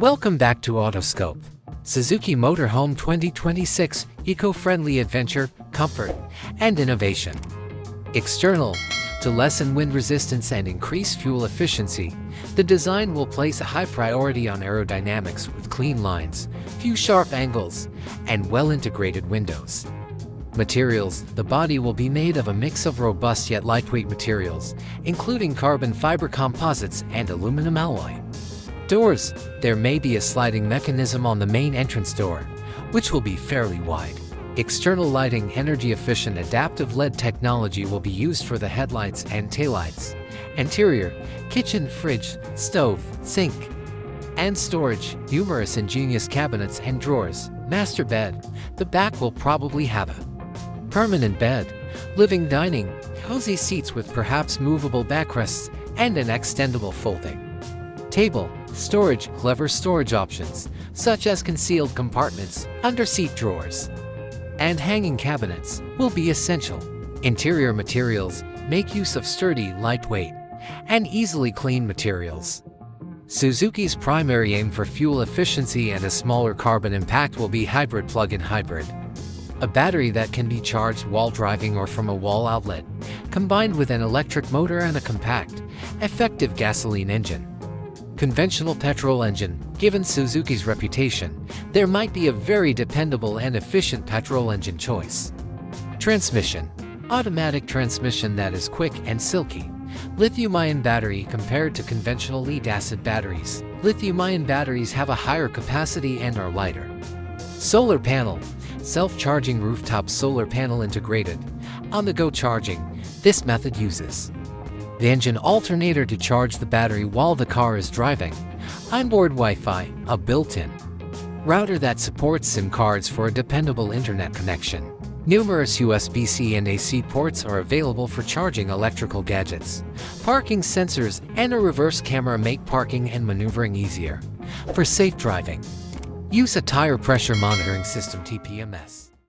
Welcome back to Autoscope. Suzuki Motorhome 2026, eco-friendly adventure, comfort, and innovation. External. To lessen wind resistance and increase fuel efficiency, the design will place a high priority on aerodynamics with clean lines, few sharp angles, and well-integrated windows. Materials. The body will be made of a mix of robust yet lightweight materials, including carbon fiber composites and aluminum alloy. Doors. There may be a sliding mechanism on the main entrance door, which will be fairly wide. External lighting. Energy-efficient adaptive LED technology will be used for the headlights and taillights. Interior. Kitchen, fridge, stove, sink, and storage. Numerous ingenious cabinets and drawers. Master bed. The back will probably have a permanent bed. Living dining. Cozy seats with perhaps movable backrests and an extendable folding table. Storage. Clever storage options, such as concealed compartments, under-seat drawers, and hanging cabinets, will be essential. Interior materials. Make use of sturdy, lightweight, and easily cleaned materials. Suzuki's primary aim for fuel efficiency and a smaller carbon impact will be hybrid plug-in hybrid. A battery that can be charged while driving or from a wall outlet, combined with an electric motor and a compact, effective gasoline engine. Conventional petrol engine. Given Suzuki's reputation, there might be a very dependable and efficient petrol engine choice. Transmission. Automatic transmission that is quick and silky. Lithium-ion battery. Compared to conventional lead-acid batteries, lithium-ion batteries have a higher capacity and are lighter. Solar panel. Self-charging rooftop solar panel integrated. On-the-go charging. This method uses the engine alternator to charge the battery while the car is driving. Onboard Wi-Fi, a built-in router that supports SIM cards for a dependable internet connection. Numerous USB-C and AC ports are available for charging electrical gadgets. Parking sensors and a reverse camera make parking and maneuvering easier. For safe driving, use a tire pressure monitoring system TPMS.